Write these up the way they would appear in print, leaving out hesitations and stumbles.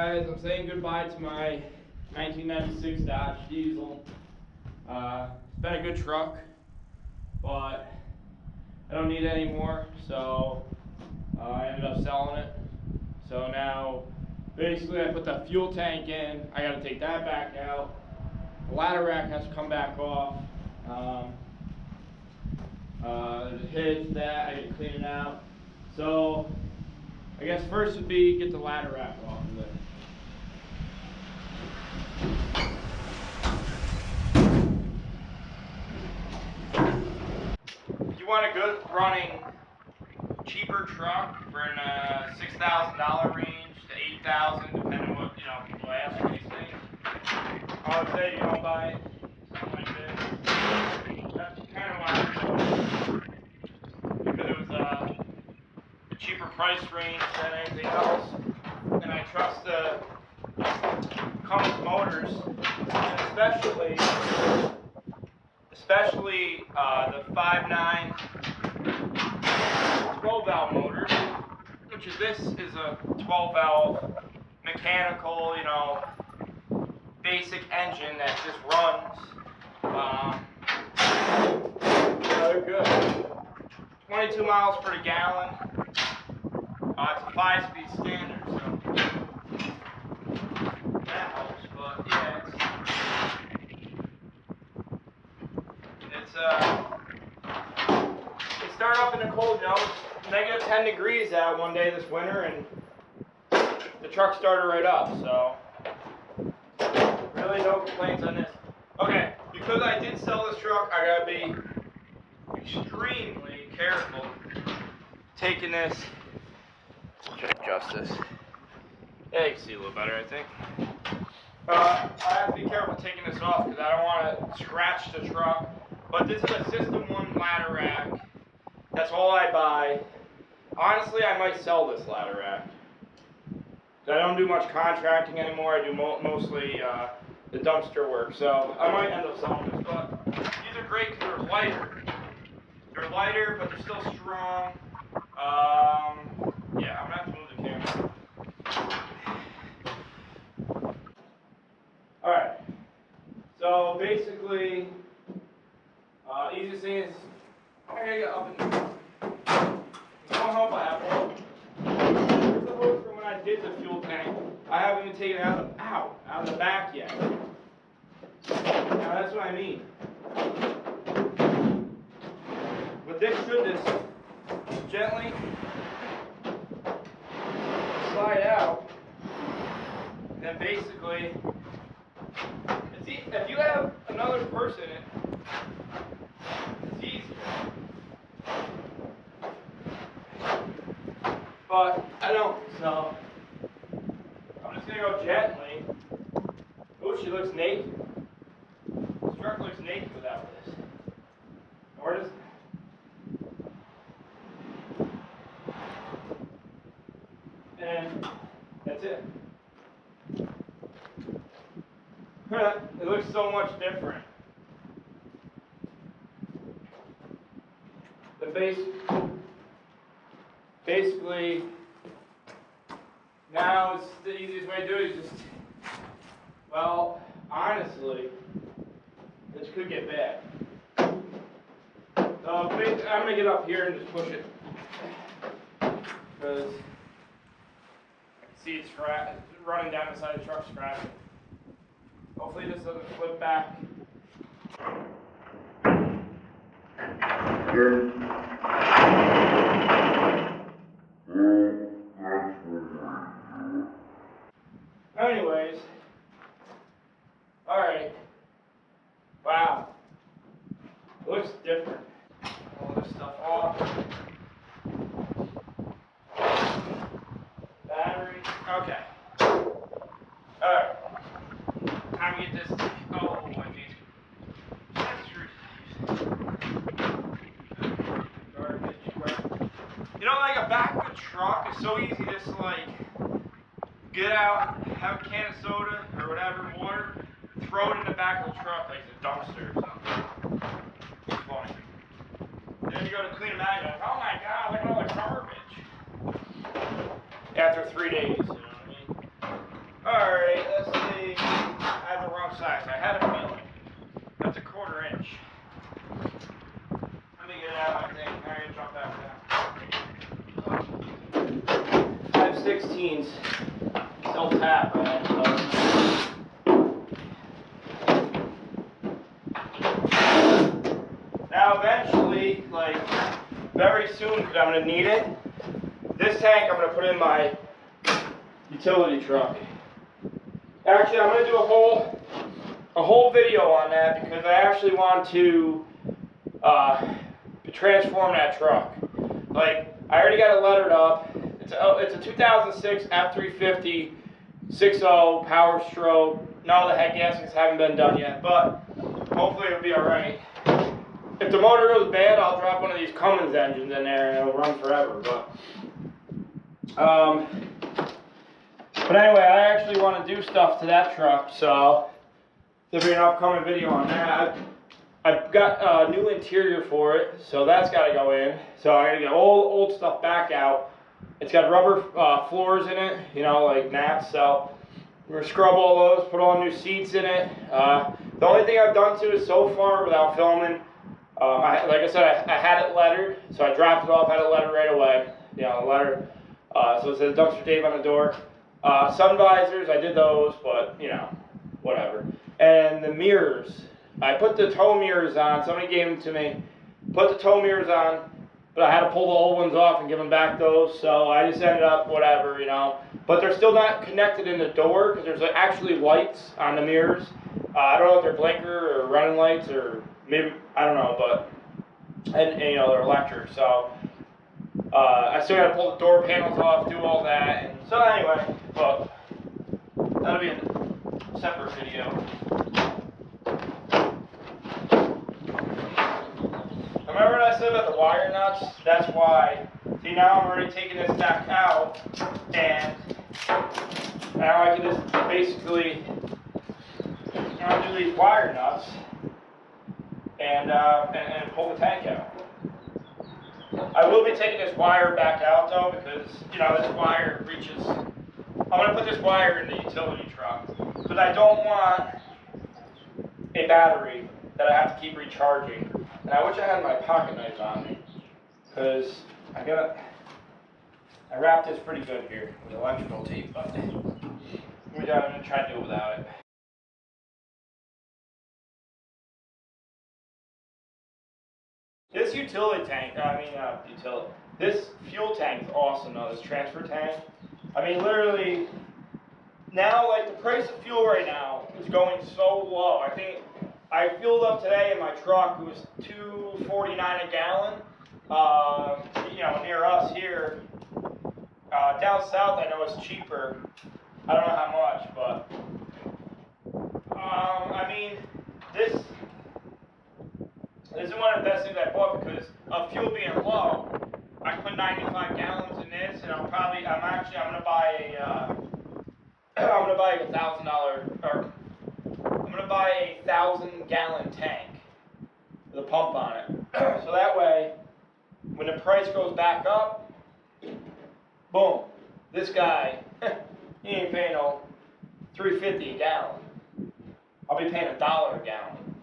guys, I'm saying goodbye to my 1996 Dodge Diesel. It's been a good truck, but I don't need it anymore, so I ended up selling it. So now, basically I put the fuel tank in, I gotta take that back out. The ladder rack has to come back off. There's a hitch, that, I gotta clean it out. So, I guess first would be get the ladder rack off of it. If you want a good running, cheaper truck for in a $6,000 range to $8,000, depending on what people ask for these things, I would say you don't buy something like this. That's kind of why I did, because it was a cheaper price range than anything else, and I trust the Cummins motors, and especially the 5.9 12-valve motor, which is a 12-valve mechanical, basic engine that just runs. They're good. 22 miles per gallon. It's a 5-speed standard, so that helps. But yeah, it started up in the cold, it's negative 10 degrees out one day this winter, and the truck started right up. So really no complaints on this. Okay, because I did sell this truck, I gotta be extremely careful taking this. Just adjust this. Yeah, you can see a little better, I think. I have to be careful taking this off because I don't want to scratch the truck. But this is a System 1 ladder rack. That's all I buy. Honestly, I might sell this ladder rack. I don't do much contracting anymore. I do mostly the dumpster work. So I might end up selling this. But these are great because they're lighter. They're lighter, but they're still strong. Yeah, I'm gonna have to move the camera. Alright. So basically, easiest thing is I gotta get up and don't hope I have one. Here's the hose from when I did the fuel tank. I haven't even taken it out of the back yet. Now that's what I mean. But this should just gently slide out, and then basically, if you have another person, it's easier. But I don't, so I'm just gonna go gently. Oh, she looks naked. This truck looks naked without this. Or does and that's it. It looks so much different. Basically, now it's the easiest way to do it is just, well, honestly, this could get bad. So I'm going to get up here and just push it, because I can see it's running down the side of the truck scratching. Hopefully this doesn't flip back. Anyways, alright. Wow. It looks different. All this stuff off. Battery. Okay. Alright. Time to get this. Oh, my geez. Garbage. Like a backward truck is so easy just to get out, have a can of soda or whatever, water, throw it in the back of the truck like it's a dumpster or something. It's funny. Then you go to clean them out, you're like, oh my god, look at all the garbage. After 3 days, you know what I mean? scenes self-tap. Now eventually, like very soon, because I'm going to need it, this tank I'm going to put in my utility truck. Actually, I'm going to do a whole video on that because I actually want to transform that truck. Like, I already got it lettered up. It's a 2006 F350 6.0 Power Stroke. No, the head gaskets haven't been done yet, but hopefully it'll be alright. If the motor goes bad, I'll drop one of these Cummins engines in there and it'll run forever. But anyway, I actually want to do stuff to that truck, so there'll be an upcoming video on that. I've got a new interior for it, so that's got to go in. So I got to get old stuff back out. It's got rubber floors in it, you know, like mats. So we're gonna scrub all those, put all new seats in it. The only thing I've done to it so far without filming, like I said, I had it lettered, so I dropped it off, had it lettered right away. You know, lettered. So it says Dumpster Dave on the door. Sun visors, I did those, but you know, whatever. And the mirrors, I put the tow mirrors on. Somebody gave them to me. Put the tow mirrors on, but I had to pull the old ones off and give them back those. So I just ended up whatever, you know. But they're still not connected in the door because there's actually lights on the mirrors. I don't know if they're blinker or running lights or maybe, I don't know, but and you know, they're electric. So I still got to pull the door panels off, do all that. And so anyway, well, that'll be a separate video. Remember what I said about the wire nuts? That's why. See, now I'm already taking this back out, and now I can just basically undo these wire nuts and pull the tank out. I will be taking this wire back out though, because you know this wire reaches. I'm gonna put this wire in the utility truck because I don't want a battery that I have to keep recharging. And I wish I had my pocket knife on me, because I wrapped this pretty good here with electrical tape, but I'm gonna try to do it without it. This utility tank, this fuel tank is awesome though, this transfer tank. I mean, literally, now, like, the price of fuel right now is going so low. I think I fueled up today in my truck. It was $2.49 a gallon. You know, near us here. Down south, I know it's cheaper. I don't know how much, but I mean, this is one of the best things I bought because of fuel being low. I put 95 gallons in this, and I'm gonna buy a $1,000 or I'm gonna buy a 1,000-gallon tank with a pump on it. So that way, when the price goes back up, boom, this guy, he ain't paying no $3.50 a gallon. I'll be paying $1 a gallon.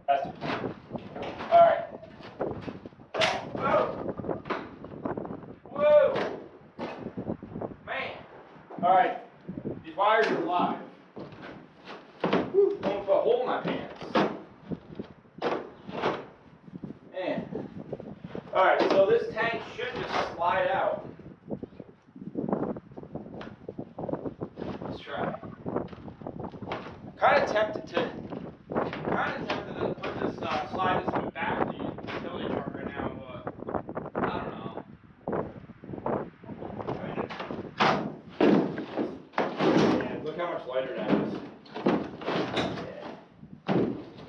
That's the plan. All right. Whoa. Whoa. Man. All right. These wires are live. Whew, almost put a hole in my pants. Man. All right. So this tank should just slide out. Let's try. Kind of tempted to put this slide this in the back of the utility truck right now, but I don't know. Yeah, look how much lighter that is. Yeah.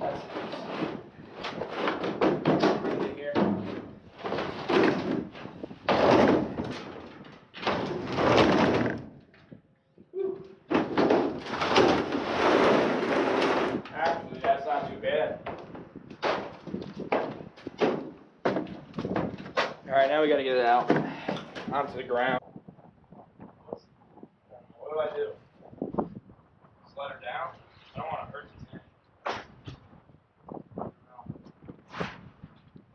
That's nice. Bring it here. Whew. Actually, that's not too bad. Alright, now we gotta get it out onto the ground. What do I do? Just let her down? I don't want to hurt the tank. No.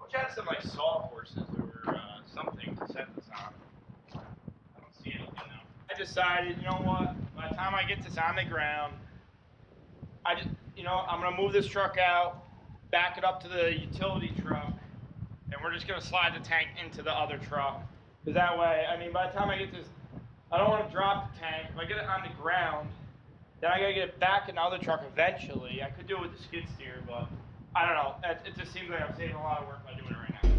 Wish I had some like sawhorses or something to set this on. I don't see anything now. decided, you know what? By the time I get this on the ground, I'm gonna move this truck out, back it up to the utility truck, and we're just gonna slide the tank into the other truck. Because that way, I mean, by the time I get this, I don't want to drop the tank. If I get it on the ground, then I gotta get it back in the other truck eventually. I could do it with the skid steer, but I don't know. It just seems like I'm saving a lot of work by doing it right now.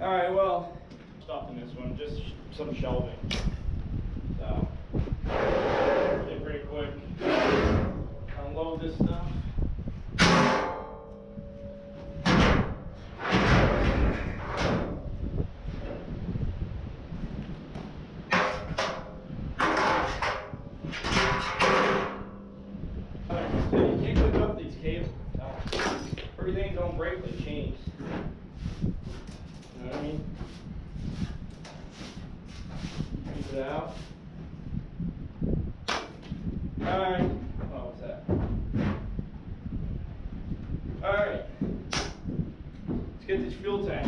All right, well, stuff in this one, just some shelving. So, get pretty quick. Unload this stuff. So you can't hook up these cables. No. Everything's on break with chains. You know what I mean? Keep it out. Alright. Oh, what's that? Alright. Let's get this fuel tank.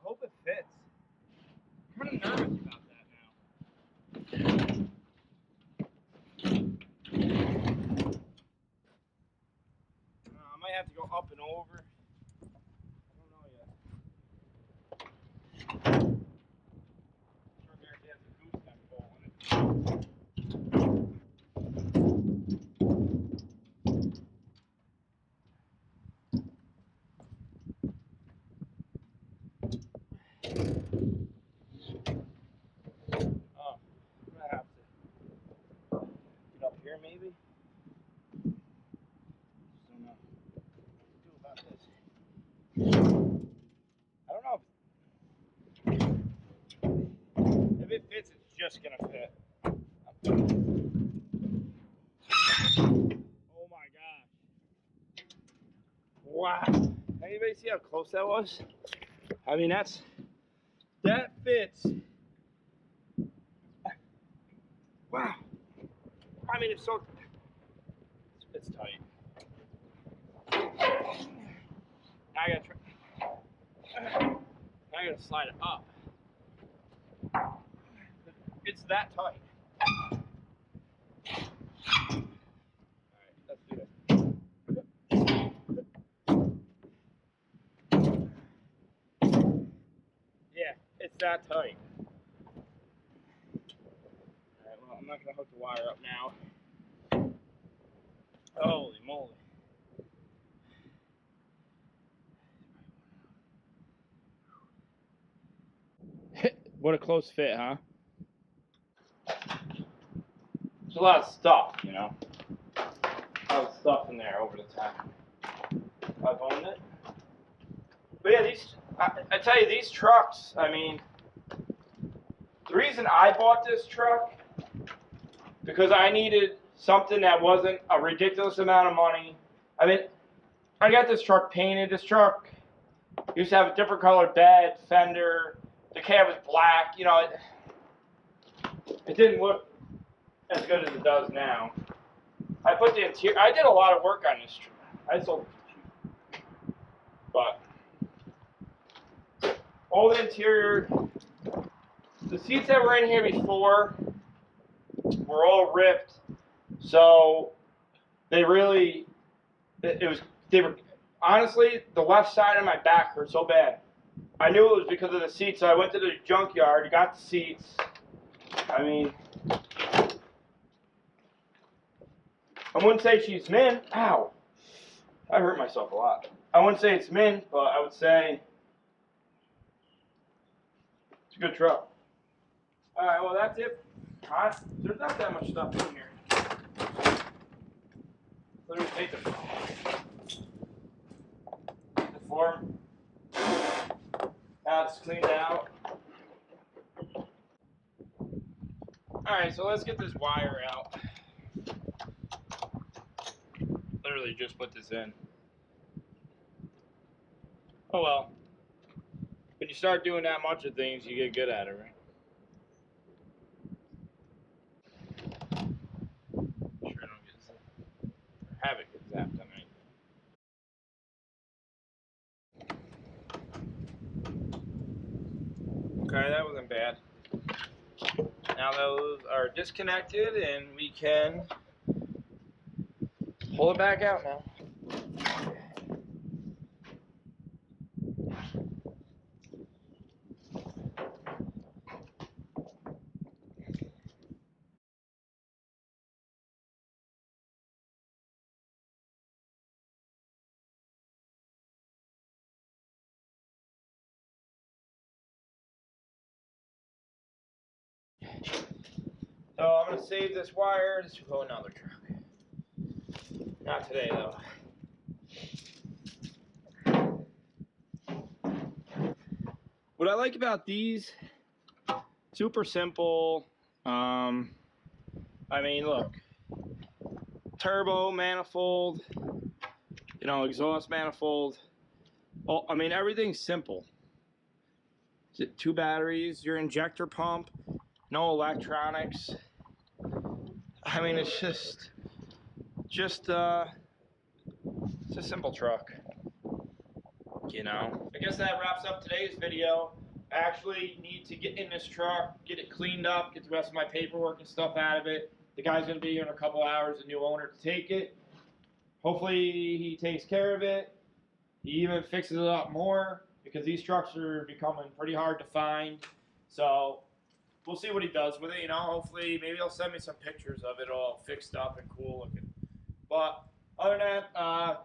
Hope it fits. I'm kind of nervous about that now. I might have to go up and over. I don't know yet. Sure, actually has a gooseneck bolt in it. Oh, I'm gonna have to get up here maybe. Just don't know what to do about this. I don't know if it fits. It's just gonna fit. Oh my gosh! Wow! Anybody see how close that was? I mean, that fits. Wow! I mean, it's tight. Now I gotta slide it up. It's that tight. Alright, let's do this. Yeah, it's that tight. Alright, well, I'm not gonna hook the wire up now. Holy moly. What a close fit, huh? There's a lot of stuff, you know. A lot of stuff in there over the time. I've owned it. But yeah, I tell you, these trucks, I mean, the reason I bought this truck, because I needed something that wasn't a ridiculous amount of money. I mean, I got this truck painted. This truck used to have a different colored bed, fender. The cab was black. You know, it didn't look as good as it does now. I put the interior. I did a lot of work on this truck. I sold it cheap, but all the interior, the seats that were in here before were all ripped. So they were. honestly, the left side of my back hurt so bad. I knew it was because of the seats, so I went to the junkyard, got the seats. I mean, I wouldn't say she's mint. Ow. I hurt myself a lot. I wouldn't say it's mint, but I would say it's a good truck. Alright, well that's it. There's not that much stuff in here. Let me take the form. Now it's cleaned out. Alright, so let's get this wire out. Literally just put this in. Oh well. When you start doing that much of things, you get good at it, right? Sure I don't get zapped. Or have it get zapped on me. Okay, that wasn't bad. Now those are disconnected and we can pull it back out now. So I'm going to save this wire. This will go in another truck. Not today though. What I like about these, super simple. I mean, look, turbo manifold, you know, exhaust manifold. Oh, I mean, everything's simple. Is it 2 batteries, your injector pump, no electronics. I mean, it's just a simple truck, you know. I guess that wraps up today's video. I actually need to get in this truck, get it cleaned up, get the rest of my paperwork and stuff out of it. The guy's going to be here in a couple hours, the new owner, to take it. Hopefully he takes care of it. He even fixes it up more because these trucks are becoming pretty hard to find. So we'll see what he does with it, you know. Hopefully, maybe he'll send me some pictures of it all fixed up and cool looking. But other than that,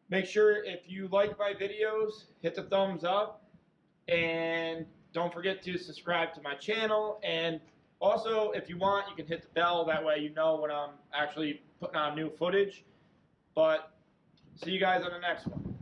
make sure if you like my videos, hit the thumbs up. And don't forget to subscribe to my channel. And also, if you want, you can hit the bell. That way you know when I'm actually putting on new footage. But see you guys on the next one.